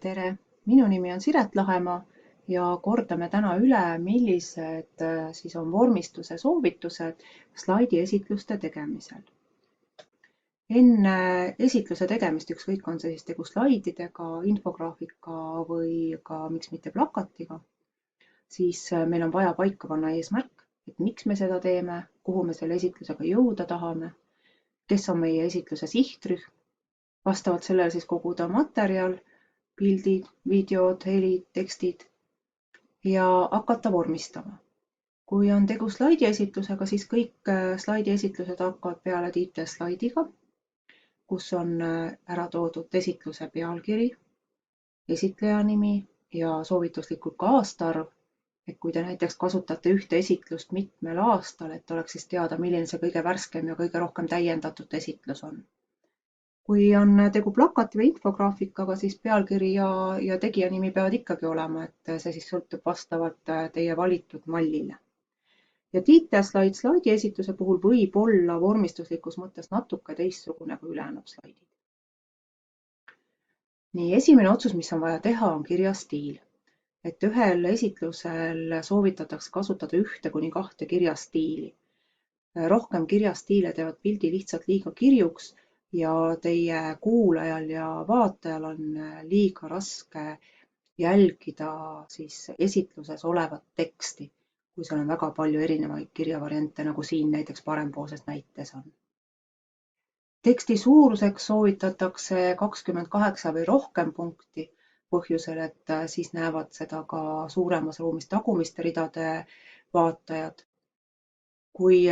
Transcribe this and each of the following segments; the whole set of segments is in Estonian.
Tere! Minu nimi on Siret Lahemaa ja kordame täna üle, millised siis on vormistuse soovitused slaidiesitluste tegemisel. Enne esitluse tegemist, ükskõik on see siis tegu slaididega, infograafika või ka miks mitte plakatiga, siis meil on vaja paika panna eesmärk, et miks me seda teeme, kuhu me selle esitlusega jõuda tahame, kes on meie esitluse sihtrühm, vastavalt sellele siis koguda materjal, pildid, videod, helid, tekstid ja hakata vormistama. Kui on tegu slaidiesitlusega, siis kõik slaidiesitlused hakkavad peale tiitelslaidiga, kus on ära toodud esitluse pealkiri, esitleja nimi ja soovituslikult ka aastaarv, et kui te näiteks kasutate ühte esitlust mitmel aastal, et oleks siis teada, milline see kõige värskem ja kõige rohkem täiendatud esitlus on. Kui on tegu plakati või infograafikaga, siis pealkiri ja tegija nimi peavad ikkagi olema, et see siis sõltub vastavalt teie valitud mallile. Ja tiitelslaid slaidi esitluse puhul võib olla vormistuslikus mõttes natuke teistsugune kui ülejäänud slaidid. Nii, esimene otsus, mis on vaja teha, on kirjastiil. Et ühel esitlusel soovitatakse kasutada 1–2 kirjastiili. Rohkem kirjastiile teevad pildi lihtsalt liiga kirjuks ja teie kuulajal ja vaatajal on liiga raske jälgida siis esitluses olevat teksti, kui seal on väga palju erinevaid kirjavariante, nagu siin näiteks parempoolses näites on. Teksti suuruseks soovitatakse 28 või rohkem punkti, põhjusel, et siis näevad seda ka suuremas ruumis tagumiste ridade vaatajad. Kui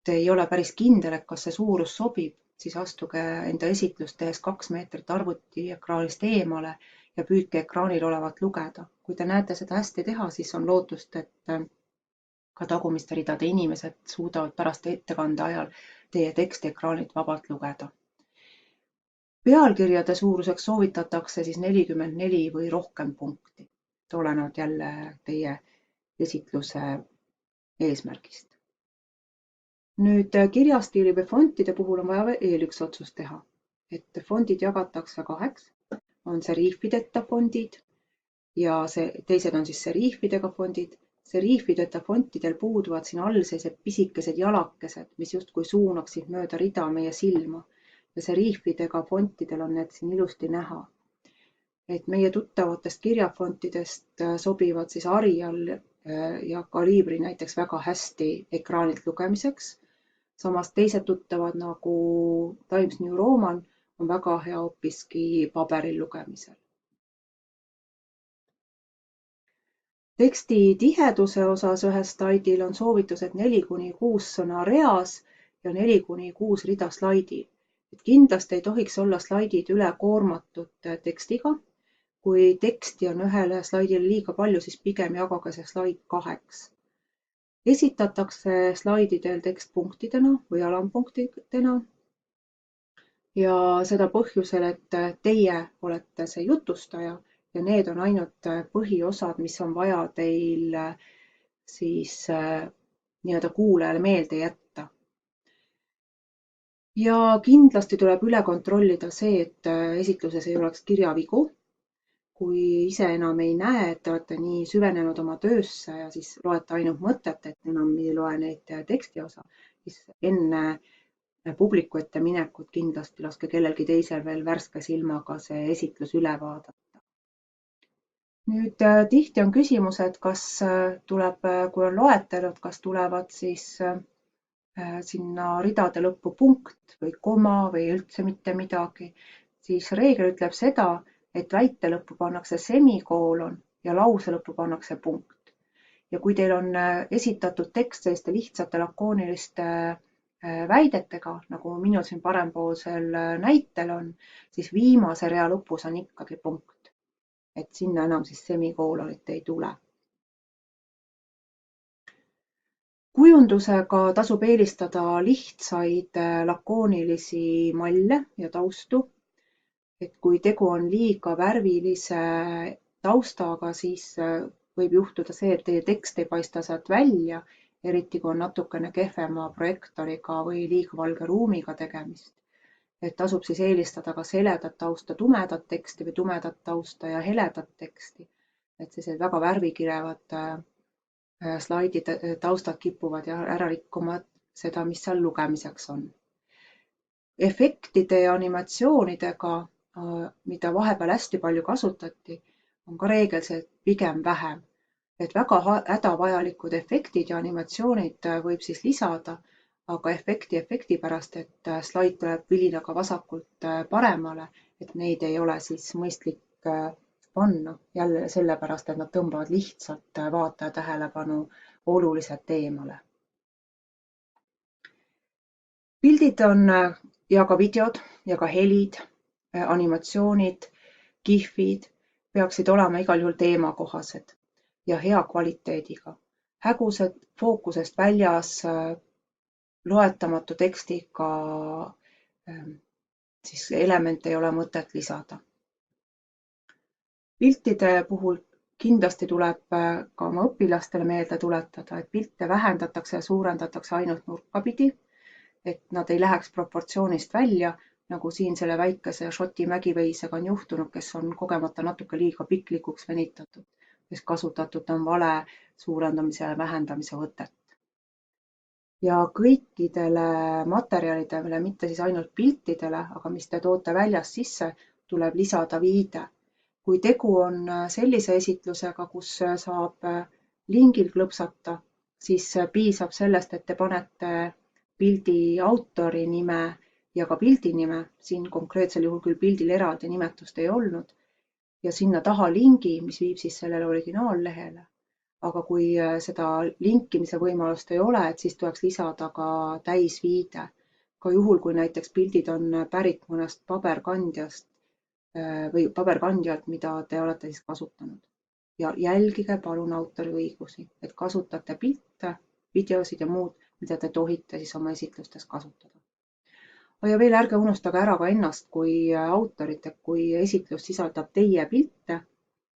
te ei ole päris kindel, et kas see suurus sobib, siis astuge enda esitlust tehes 2 meetrit arvutiekraanist eemale ja püüdke ekraanil olevat lugeda. Kui te näete seda hästi teha, siis on lootust, et ka tagumiste ridade inimesed suudavad pärast ettekande ajal teie teksti ekraanilt vabalt lugeda. Pealkirjade suuruseks soovitatakse siis 44 või rohkem punkti, olenevalt jälle teie esitluse eesmärgist. Nüüd kirjastiili või fontide puhul on vaja veel üks otsus teha, et fondid jagatakse 2, on seriifideta fondid ja teised on siis seriifidega fondid. Seriifideta fontidel puuduvad siin all sellised pisikesed jalakesed, mis justkui suunaksid mööda rida meie silma ja seriifidega fontidel on need siin ilusti näha. Et meie tuttavatest kirjafontidest sobivad siis Arial ja Calibri näiteks väga hästi ekraanilt lugemiseks. Samas teised tuttavad nagu Times New Roman on väga hea hoopiski paberil lugemisel. Teksti tiheduse osas ühes slaidil on soovitused 4–6 sõna reas ja 4–6 rida slaidil. Et kindlasti ei tohiks olla slaidid üle koormatud tekstiga. Kui teksti on ühele slaidile liiga palju, siis pigem jagage see slaid 2. Esitatakse slaididel tekst punktidena või alampunktidena ja seda põhjusel, et teie olete see jutustaja ja need on ainult põhiosad, mis on vaja teil siis nii-öelda kuulajale meelde jätta. Ja kindlasti tuleb üle kontrollida see, et esitluses ei oleks kirjavigu. Kui ise enam ei näe, et te olete nii süvenenud oma töösse ja siis loete ainult mõtet, et enam ei loe neid teksti osa, siis enne publiku ette minekut kindlasti laske kellelgi teisel veel värske silmaga see esitlus üle vaadata. Nüüd tihti on küsimus, et kas tuleb, kui on loetelud, kas tulevad siis sinna ridade lõppu punkt või koma või üldse mitte midagi, siis reegel ütleb seda, et väite lõppu pannakse semikoolon ja lause lõppu pannakse punkt. Ja kui teil on esitatud tekst selliste lihtsate lakooniliste väidetega, nagu minul siin parempoolsel näitel on, siis viimase rea lõpus on ikkagi punkt. Et sinna enam siis semikoolonit ei tule. Kujundusega tasub eelistada lihtsaid lakoonilisi malle ja taustu. Et kui tegu on liiga värvilise taustaga, siis võib juhtuda see, et teie tekst ei paista sealt välja, eriti kui on natukene kehvema projektoriga või liiga valge ruumiga tegemist. et tasub siis eelistada kas heledat tausta, tumedat teksti või tumedat tausta ja heledat teksti. Et sellised väga värvikirevad slaidid, taustad kipuvad ja ära rikkuma seda, mis seal lugemiseks on. Efektide ja animatsioonidega, mida vahepeal hästi palju kasutati, on ka reegelselt pigem vähem. Et väga hädavajalikud efektid ja animatsioonid võib siis lisada, aga efekti pärast, et slaid tuleb vilinaga vasakult paremale, et neid ei ole siis mõistlik panna jälle sellepärast, et nad tõmbavad lihtsalt vaataja tähelepanu oluliselt eemale. Pildid on ja ka videod ja ka helid, animatsioonid, gifid peaksid olema igal juhul teemakohased ja hea kvaliteediga. Hägused, fookusest väljas, loetamatu tekstiga siis elemente ei ole mõtet lisada. Piltide puhul kindlasti tuleb ka oma õpilastele meelde tuletada, et pilte vähendatakse ja suurendatakse ainult nurkapidi, et nad ei läheks proportsioonist välja, nagu siin selle väikese Šoti mägiveisega on juhtunud, kes on kogemata natuke liiga piklikuks venitatud, sest kasutatud on vale suurendamise ja vähendamise võtet. Ja kõikidele materjalidele, mitte siis ainult piltidele, aga mis te toote väljast sisse, tuleb lisada viide. Kui tegu on sellise esitlusega, kus saab lingil klõpsata, siis piisab sellest, et te panete pildi autori nime ja ka pildi nime, siin konkreetsel juhul küll pildil eraldi nimetust ei olnud, ja sinna taha lingi, mis viib siis sellele originaallehele. Aga kui seda linkimise võimalust ei ole, et siis tuleks lisada ka täisviide. Ka juhul, kui näiteks pildid on pärit mõnest paberkandjast või paberkandjalt, mida te olete siis kasutanud. Ja jälgige palun autori õigusi, et kasutate pilte, videosid ja muud, mida te tohite siis oma esitlustes kasutada. Ja veel ärge unustage ära ka ennast kui autorit, et kui esitlus sisaldab teie pilte,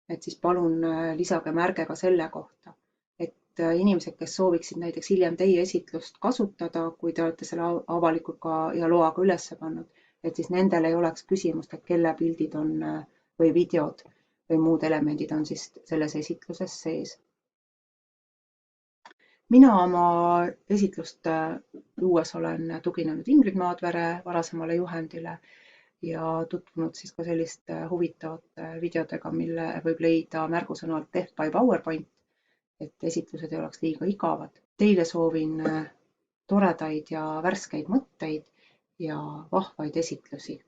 et siis palun lisage märge ka selle kohta, et inimesed, kes sooviksid näiteks hiljem teie esitlust kasutada, kui te olete selle avalikult ka ja loaga üles pannud, et siis nendel ei oleks küsimust, et kelle pildid on või videod või muud elemendid on siis selles esitluses sees. Mina oma esitlust luues olen tuginenud Ingrid Maadvere varasemale juhendile ja tutvunud siis ka selliste huvitavate videodega, mille võib leida märgusõnalt Death by PowerPoint, et esitlused ei oleks liiga igavad. Teile soovin toredaid ja värskeid mõtteid ja vahvaid esitlusi.